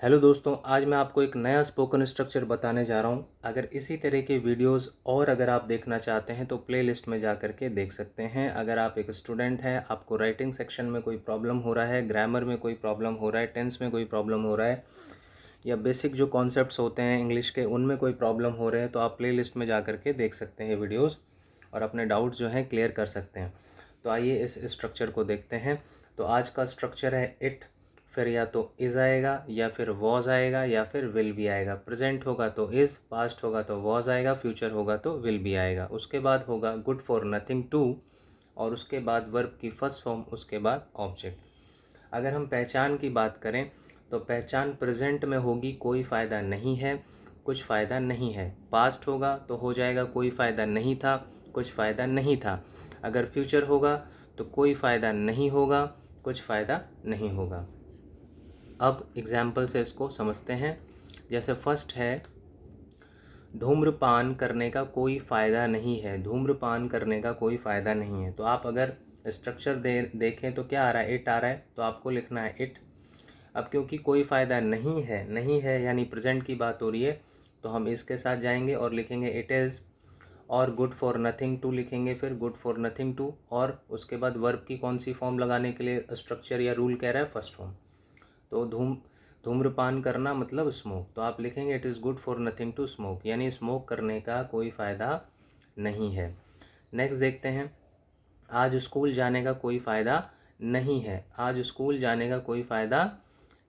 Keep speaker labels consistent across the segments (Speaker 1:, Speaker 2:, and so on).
Speaker 1: Hello दोस्तों, आज मैं आपको एक नया स्पोकन स्ट्रक्चर बताने जा रहा हूँ। अगर इसी तरह के वीडियोस और अगर आप देखना चाहते हैं तो प्लेलिस्ट में जा कर के देख सकते हैं। अगर आप एक स्टूडेंट हैं, आपको राइटिंग सेक्शन में कोई प्रॉब्लम हो रहा है, ग्रामर में कोई प्रॉब्लम हो रहा है, टेंस में कोई प्रॉब्लम हो रहा है, या बेसिक जो कॉन्सेप्ट्स होते हैं इंग्लिश के उनमें कोई प्रॉब्लम हो रहे हैं, तो आप प्लेलिस्ट में जा कर के देख सकते हैं वीडियोज़ और अपने डाउट्स जो हैं क्लियर कर सकते हैं। तो आइए इस स्ट्रक्चर को देखते हैं। तो आज का स्ट्रक्चर है इट, फिर या तो इज़ आएगा या फिर वॉज आएगा या फिर विल भी आएगा। प्रेजेंट होगा तो इज़, पास्ट होगा तो वॉज आएगा, फ्यूचर होगा तो विल भी आएगा। उसके बाद होगा गुड फॉर नथिंग टू, और उसके बाद वर्ब की फर्स्ट फॉर्म, उसके बाद ऑब्जेक्ट। अगर हम पहचान की बात करें तो पहचान प्रेजेंट में होगी कोई फ़ायदा नहीं है, कुछ फ़ायदा नहीं है। पास्ट होगा तो हो जाएगा कोई फ़ायदा नहीं था, कुछ फ़ायदा नहीं था। अगर फ्यूचर होगा तो कोई फ़ायदा नहीं होगा, कुछ फ़ायदा नहीं होगा। अब एग्जाम्पल से इसको समझते हैं। जैसे फर्स्ट है, धूम्रपान करने का कोई फ़ायदा नहीं है। धूम्रपान करने का कोई फ़ायदा नहीं है। तो आप अगर स्ट्रक्चर देखें तो क्या आ रहा है, इट आ रहा है, तो आपको लिखना है इट। अब क्योंकि कोई फ़ायदा नहीं है यानी प्रेजेंट की बात हो रही है, तो हम इसके साथ जाएंगे और लिखेंगे इट इज़, और गुड फॉर नथिंग टू लिखेंगे, फिर गुड फॉर नथिंग टू, और उसके बाद वर्ब की कौन सी फॉर्म लगाने के लिए स्ट्रक्चर या रूल कह रहा है, फर्स्ट फॉर्म। तो धूम्रपान करना मतलब स्मोक, तो आप लिखेंगे it is good for nothing to smoke, यानी स्मोक करने का कोई फ़ायदा नहीं है। नेक्स्ट देखते हैं, आज स्कूल जाने का कोई फ़ायदा नहीं है। आज स्कूल जाने का कोई फ़ायदा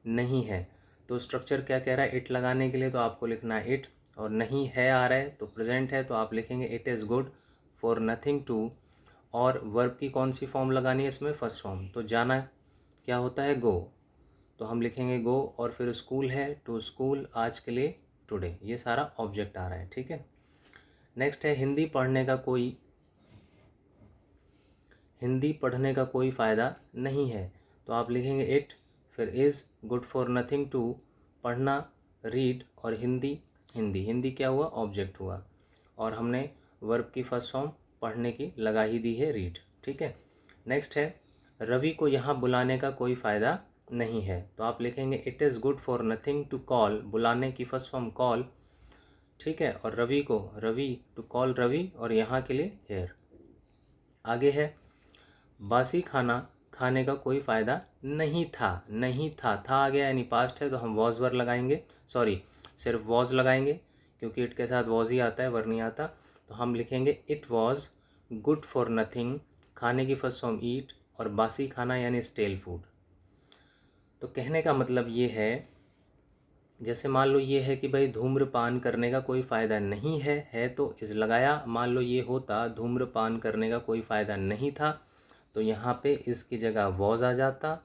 Speaker 1: नहीं है। तो स्ट्रक्चर क्या कह रहा है, इट लगाने के लिए तो आपको लिखना है इट, और नहीं है आ रहा है तो प्रेजेंट है, तो आप लिखेंगे it is good for nothing to, और वर्ब की कौन सी फॉर्म लगानी है इसमें, फर्स्ट फॉर्म। तो जाना क्या होता है, गो, तो हम लिखेंगे गो, और फिर स्कूल है, टू स्कूल, आज के लिए टुडे। ये सारा ऑब्जेक्ट आ रहा है, ठीक है। नेक्स्ट है, हिंदी पढ़ने का कोई फ़ायदा नहीं है। तो आप लिखेंगे इट, फिर is, good for nothing to, पढ़ना, रीड, और हिंदी। हिंदी क्या हुआ, ऑब्जेक्ट हुआ, और हमने वर्ब की फर्स्ट फॉर्म पढ़ने की लगा ही दी है, रीड, ठीक है। नेक्स्ट है, रवि को यहाँ बुलाने का कोई फ़ायदा नहीं है। तो आप लिखेंगे it is good for nothing to call, बुलाने की फर्स्ट फॉर्म कॉल, ठीक है, और रवि टू कॉल रवि, और यहाँ के लिए हेयर। आगे है, बासी खाना खाने का कोई फ़ायदा नहीं था आ गया यानी पास्ट है, तो हम वॉज वर लगाएंगे, सॉरी सिर्फ वॉज लगाएंगे क्योंकि इट के साथ वॉज ही आता है, वर नहीं आता। तो हम लिखेंगे it was good for nothing, खाने की फर्स्ट फॉर्म ईट, और बासी खाना यानी स्टेल फूड। तो कहने का मतलब ये है, जैसे मान लो ये है कि भाई धूम्रपान करने का कोई फ़ायदा नहीं है तो इस लगाया। मान लो ये होता धूम्रपान करने का कोई फ़ायदा नहीं था, तो यहाँ पे इसकी जगह वॉज आ जाता।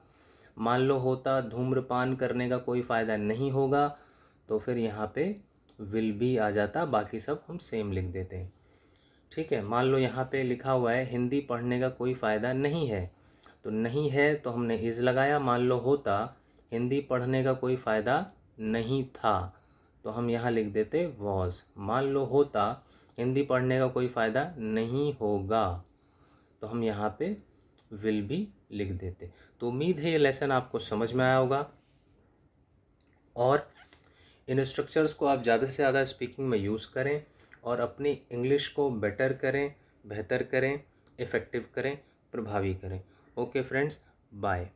Speaker 1: मान लो होता धूम्रपान करने का कोई फ़ायदा नहीं होगा, तो फिर यहाँ पे विल भी आ जाता, बाकी सब हम सेम लिख देते हैं, ठीक है। मान लो यहाँ पे लिखा हुआ है हिंदी पढ़ने का कोई फ़ायदा नहीं है, तो नहीं है तो हमने इज़ लगाया। मान लो होता हिंदी पढ़ने का कोई फ़ायदा नहीं था, तो हम यहाँ लिख देते वॉज। मान लो होता हिंदी पढ़ने का कोई फ़ायदा नहीं होगा, तो हम यहाँ पे विल भी लिख देते। तो उम्मीद है ये लेसन आपको समझ में आया होगा, और इन स्ट्रक्चर्स को आप ज़्यादा से ज़्यादा स्पीकिंग में यूज़ करें और अपनी इंग्लिश को बेटर करें, बेहतर करें, इफ़ेक्टिव करें, प्रभावी करें। Okay friends, bye.